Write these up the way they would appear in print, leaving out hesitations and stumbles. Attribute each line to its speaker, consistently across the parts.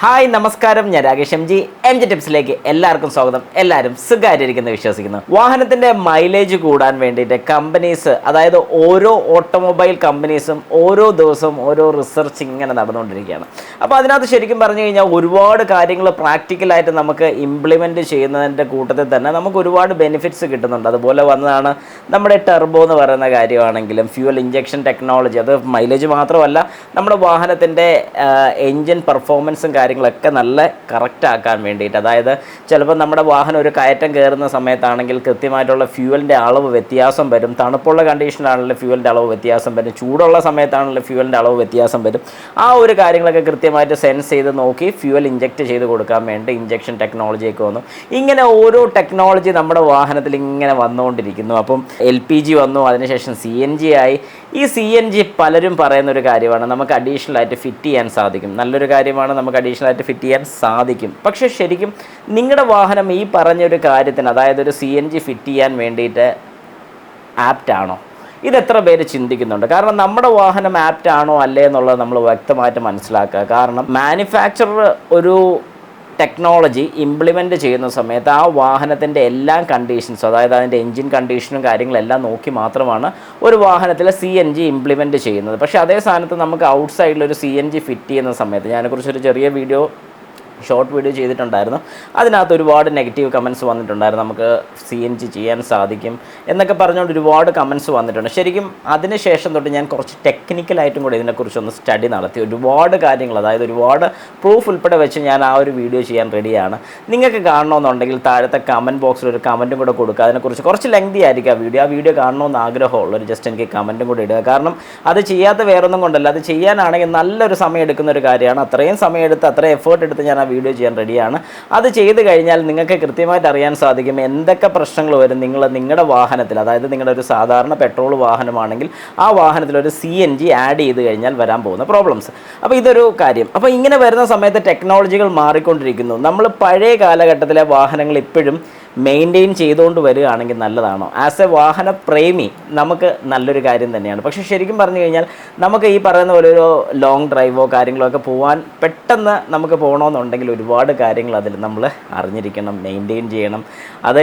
Speaker 1: Hi നമസ്കാരം, ഞാൻ Rakesh M G ടിപ്സിലേക്ക് എല്ലാവർക്കും സ്വാഗതം. എല്ലാവരും സുഖമായിട്ടിരിക്കുന്നു വിശ്വസിക്കുന്നു. വാഹനത്തിൻ്റെ മൈലേജ് കൂടാൻ വേണ്ടിയിട്ട് കമ്പനീസ്, അതായത് ഓരോ ഓട്ടോമൊബൈൽ കമ്പനീസും ഓരോ ദിവസവും ഓരോ റിസർച്ച് ഇങ്ങനെ നടന്നുകൊണ്ടിരിക്കുകയാണ്. അപ്പോൾ അതിനകത്ത് ശരിക്കും പറഞ്ഞു കഴിഞ്ഞാൽ ഒരുപാട് കാര്യങ്ങൾ പ്രാക്ടിക്കലായിട്ട് നമുക്ക് ഇംപ്ലിമെൻറ്റ് ചെയ്യുന്നതിൻ്റെ കൂട്ടത്തിൽ തന്നെ നമുക്ക് ഒരുപാട് ബെനിഫിറ്റ്സ് കിട്ടുന്നുണ്ട്. അതുപോലെ വന്നതാണ് നമ്മുടെ ടെർബോ എന്ന് പറയുന്ന കാര്യമാണെങ്കിലും ഫ്യൂവൽ ഇഞ്ചക്ഷൻ ടെക്നോളജി. അത് മൈലേജ് മാത്രമല്ല, നമ്മുടെ വാഹനത്തിൻ്റെ എൻജിൻ പെർഫോമൻസും കാര്യങ്ങളൊക്കെ നല്ല കറക്റ്റ് ആക്കാൻ വേണ്ടിയിട്ട്, അതായത് ചിലപ്പോൾ നമ്മുടെ വാഹനം ഒരു കയറ്റം കയറുന്ന സമയത്താണെങ്കിൽ കൃത്യമായിട്ടുള്ള ഫ്യൂവലിൻ്റെ അളവ് വ്യത്യാസം വരും. തണുപ്പുള്ള കണ്ടീഷനിലാണെങ്കിലും ഫ്യൂവലിൻ്റെ അളവ് വ്യത്യാസം വരും. ചൂടുള്ള സമയത്താണെങ്കിലും ഫ്യൂവലിൻ്റെ അളവ് വ്യത്യാസം വരും. ആ ഒരു കാര്യങ്ങളൊക്കെ കൃത്യമായിട്ട് സെൻസ് ചെയ്ത് നോക്കി ഫ്യൂവൽ ഇഞ്ചക്റ്റ് ചെയ്ത് കൊടുക്കാൻ വേണ്ടി ഇഞ്ചക്ഷൻ ടെക്നോളജിയൊക്കെ വന്നു. ഇങ്ങനെ ഓരോ ടെക്നോളജി നമ്മുടെ വാഹനത്തിൽ ഇങ്ങനെ വന്നുകൊണ്ടിരിക്കുന്നു. അപ്പം LPG വന്നു, അതിനുശേഷം CNG ആയി. ഈ CNG പലരും പറയുന്നൊരു കാര്യമാണ്, നമുക്ക് അഡീഷണലായിട്ട് ഫിറ്റ് ചെയ്യാൻ സാധിക്കും. നല്ലൊരു കാര്യമാണ്, നമുക്ക് അഡീഷണലായിട്ട് ഫിറ്റ് ചെയ്യാൻ സാധിക്കും. പക്ഷേ ശരിക്കും നിങ്ങളുടെ വാഹനം ഈ പറഞ്ഞൊരു കാര്യത്തിന്, അതായത് ഒരു CNG ഫിറ്റ് ചെയ്യാൻ വേണ്ടിയിട്ട് ആപ്റ്റാണോ? ഇതെത്ര പേര് ചിന്തിക്കുന്നുണ്ട്? കാരണം നമ്മുടെ വാഹനം ആപ്റ്റാണോ അല്ലേ എന്നുള്ളത് നമ്മൾ വ്യക്തമായിട്ട് മനസ്സിലാക്കുക. കാരണം മാനുഫാക്ചറർ ഒരു ടെക്നോളജി ഇംപ്ലിമെൻറ്റ് ചെയ്യുന്ന സമയത്ത് ആ വാഹനത്തിൻ്റെ എല്ലാ കണ്ടീഷൻസും, അതായത് അതിൻ്റെ എൻജിൻ കണ്ടീഷനും കാര്യങ്ങളെല്ലാം നോക്കി മാത്രമാണ് ഒരു വാഹനത്തിൽ CNG ഇംപ്ലിമെൻറ്റ് ചെയ്യുന്നത്. പക്ഷേ അതേ സ്ഥാനത്ത് നമുക്ക് ഔട്ട് സൈഡിലൊരു CNG ഫിറ്റ് ചെയ്യുന്ന സമയത്ത്, ഞാനെക്കുറിച്ചൊരു ചെറിയ ഷോർട്ട് വീഡിയോ ചെയ്തിട്ടുണ്ടായിരുന്നു. അതിനകത്ത് ഒരുപാട് നെഗറ്റീവ് കമൻറ്റ്സ് വന്നിട്ടുണ്ടായിരുന്നു. നമുക്ക് CNG ചെയ്യാൻ സാധിക്കും എന്നൊക്കെ പറഞ്ഞുകൊണ്ട് ഒരുപാട് കമൻറ്റ്സ് വന്നിട്ടുണ്ട്. ശരിക്കും അതിനുശേഷം തൊട്ട് ഞാൻ കുറച്ച് ടെക്നിക്കലായിട്ടും കൂടി ഇതിനെക്കുറിച്ചൊന്ന് സ്റ്റഡി നടത്തി. ഒരുപാട് കാര്യങ്ങൾ, അതായത് ഒരുപാട് പ്രൂഫ് ഉൾപ്പെടെ വെച്ച് ഞാൻ ആ ഒരു വീഡിയോ ചെയ്യാൻ റെഡിയാണ്. നിങ്ങൾക്ക് കാണണമെന്നുണ്ടെങ്കിൽ താഴത്തെ കമൻറ്റ് ബോക്സിൽ ഒരു കമൻറ്റും കൂടെ കൊടുക്കുക. അതിനെക്കുറിച്ച് കുറച്ച് ലെങ്തി ആയിരിക്കും ആ വീഡിയോ കാണണമെന്ന് ആഗ്രഹമുള്ളൊരു ജസ്റ്റ് എനിക്ക് കമൻറ്റും കൂടി ഇടുക. കാരണം അത് ചെയ്യാത്ത വേറൊന്നും കൊണ്ടല്ല, അത് ചെയ്യാനാണെങ്കിൽ നല്ലൊരു സമയം എടുക്കുന്ന ഒരു കാര്യമാണ്. അത്രയും സമയം എടുത്ത്, അത്രയും എഫേർട്ട് എടുത്ത് ഞാൻ വീഡിയോ ചെയ്യാൻ റെഡിയാണ്. അത് ചെയ്ത് കഴിഞ്ഞാൽ നിങ്ങൾക്ക് കൃത്യമായിട്ട് അറിയാൻ സാധിക്കും എന്തൊക്കെ പ്രശ്നങ്ങൾ വരും നിങ്ങളുടെ വാഹനത്തിൽ. അതായത് നിങ്ങളുടെ ഒരു സാധാരണ പെട്രോൾ വാഹനമാണെങ്കിൽ ആ വാഹനത്തിൽ ഒരു CNG ആഡ് ചെയ്ത് കഴിഞ്ഞാൽ വരാൻ പോകുന്ന പ്രോബ്ലംസ്. അപ്പോൾ ഇതൊരു കാര്യം. അപ്പോൾ ഇങ്ങനെ വരുന്ന സമയത്ത് ടെക്നോളജികൾ മാറിക്കൊണ്ടിരിക്കുന്നു. നമ്മൾ പഴയ കാലഘട്ടത്തിലെ വാഹനങ്ങൾ ഇപ്പോഴും മെയിൻറ്റെയിൻ ചെയ്തുകൊണ്ട് വരികയാണെങ്കിൽ നല്ലതാണോ? ആസ് എ വാഹന പ്രേമി നമുക്ക് നല്ലൊരു കാര്യം തന്നെയാണ്. പക്ഷേ ശരിക്കും പറഞ്ഞു കഴിഞ്ഞാൽ നമുക്ക് ഈ പറയുന്ന പോലെ ഒരു ലോങ് ഡ്രൈവോ കാര്യങ്ങളോ ഒക്കെ പോകാൻ പെട്ടെന്ന് നമുക്ക് പോകണമെന്നുണ്ടെങ്കിൽ ഒരുപാട് കാര്യങ്ങൾ അതിൽ നമ്മൾ അറിഞ്ഞിരിക്കണം, മെയിൻറ്റെയിൻ ചെയ്യണം. അത്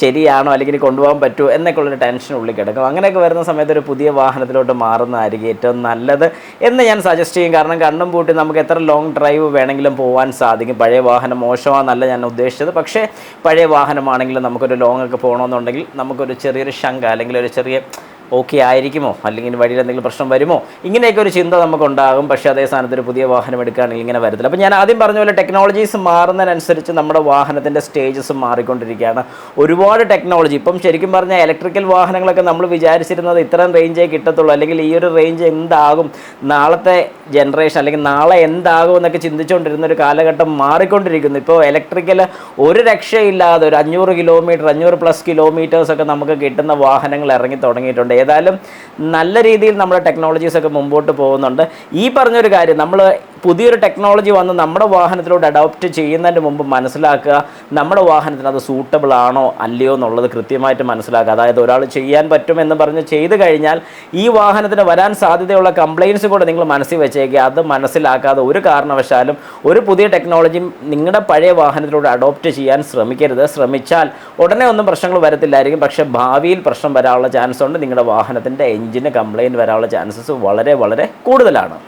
Speaker 1: ശരിയാണോ അല്ലെങ്കിൽ കൊണ്ടുപോകാൻ പറ്റുമോ എന്നൊക്കെ ഉള്ളൊരു ടെൻഷൻ ഉള്ളിൽ കിടക്കും. അങ്ങനെയൊക്കെ വരുന്ന സമയത്ത് ഒരു പുതിയ വാഹനത്തിലോട്ട് മാറുന്നതായിരിക്കും ഏറ്റവും നല്ലത് എന്ന് ഞാൻ സജസ്റ്റ് ചെയ്യും. കാരണം കണ്ണും പൂട്ടി നമുക്ക് എത്ര ലോങ് ഡ്രൈവ് വേണമെങ്കിലും പോകാൻ സാധിക്കും. പഴയ വാഹനം മോശമാണെന്നല്ല ഞാൻ ഉദ്ദേശിച്ചത്. പക്ഷേ പഴയ വാഹനമാണെങ്കിലും നമുക്കൊരു ലോങ് ഒക്കെ പോകണമെന്നുണ്ടെങ്കിൽ നമുക്കൊരു ചെറിയൊരു ശങ്ക അല്ലെങ്കിൽ ഒരു ചെറിയ ഓക്കെ ആയിരിക്കുമോ, അല്ലെങ്കിൽ വഴിയിൽ എന്തെങ്കിലും പ്രശ്നം വരുമോ, ഇങ്ങനെയൊക്കെ ഒരു ചിന്ത നമുക്കുണ്ടാകും. പക്ഷേ അതേ സ്ഥാനത്ത് ഒരു പുതിയ വാഹനം എടുക്കുകയാണെങ്കിൽ ഇങ്ങനെ വരത്തില്ല. അപ്പോൾ ഞാൻ ആദ്യം പറഞ്ഞ പോലെ ടെക്നോളജീസ് മാറുന്നതിനനുസരിച്ച് നമ്മുടെ വാഹനത്തിൻ്റെ സ്റ്റേജസും മാറിക്കൊണ്ടിരിക്കുകയാണ്. ഒരുപാട് ടെക്നോളജി ഇപ്പം ശരിക്കും പറഞ്ഞാൽ ഇലക്ട്രിക്കൽ വാഹനങ്ങളൊക്കെ നമ്മൾ വിചാരിച്ചിരുന്നത് ഇത്രയും റേഞ്ചേ കിട്ടത്തുള്ളൂ, അല്ലെങ്കിൽ ഈ ഒരു റേഞ്ച് എന്താകും, നാളത്തെ ജനറേഷൻ അല്ലെങ്കിൽ നാളെ എന്താകും എന്നൊക്കെ ചിന്തിച്ചുകൊണ്ടിരുന്ന ഒരു കാലഘട്ടം മാറിക്കൊണ്ടിരിക്കുന്നു. ഇപ്പോൾ ഇലക്ട്രിക്കൽ ഒരു രക്ഷയില്ലാതെ ഒരു 500 കിലോമീറ്റർ 500+ കിലോമീറ്റേഴ്സൊക്കെ നമുക്ക് കിട്ടുന്ന വാഹനങ്ങൾ ഇറങ്ങി തുടങ്ങിയിട്ടുണ്ട്. ഏതായാലും നല്ല രീതിയിൽ നമ്മുടെ ടെക്നോളജീസൊക്കെ മുമ്പോട്ട് പോകുന്നുണ്ട്. ഈ പറഞ്ഞൊരു കാര്യം, നമ്മൾ പുതിയൊരു ടെക്നോളജി വന്ന് നമ്മുടെ വാഹനത്തിലോട്ട് അഡോപ്റ്റ് ചെയ്യുന്നതിന് മുമ്പ് മനസ്സിലാക്കുക നമ്മുടെ വാഹനത്തിന് അത് സൂട്ടബിൾ ആണോ അല്ലയോ എന്നുള്ളത് കൃത്യമായിട്ട് മനസ്സിലാക്കുക. അതായത് ഒരാൾ ചെയ്യാൻ പറ്റുമെന്ന് പറഞ്ഞ് ചെയ്ത് കഴിഞ്ഞാൽ ഈ വാഹനത്തിന് വരാൻ സാധ്യതയുള്ള കംപ്ലയിൻസ് കൂടെ നിങ്ങൾ മനസ്സിൽ വെച്ചേക്കുക. അത് മനസ്സിലാക്കാതെ ഒരു കാരണവശാലും ഒരു പുതിയ ടെക്നോളജി നിങ്ങളുടെ പഴയ വാഹനത്തിലൂടെ അഡോപ്റ്റ് ചെയ്യാൻ ശ്രമിക്കരുത്. ശ്രമിച്ചാൽ ഉടനെ ഒന്നും പ്രശ്നങ്ങൾ വരത്തില്ലായിരിക്കും, പക്ഷേ ഭാവിയിൽ പ്രശ്നം വരാനുള്ള ചാൻസ് ഉണ്ട്. നിങ്ങളുടെ വാഹനത്തിൻ്റെ എഞ്ചിന് കംപ്ലയിൻറ്റ് വരാനുള്ള ചാൻസസ് വളരെ വളരെ കൂടുതലാണ്.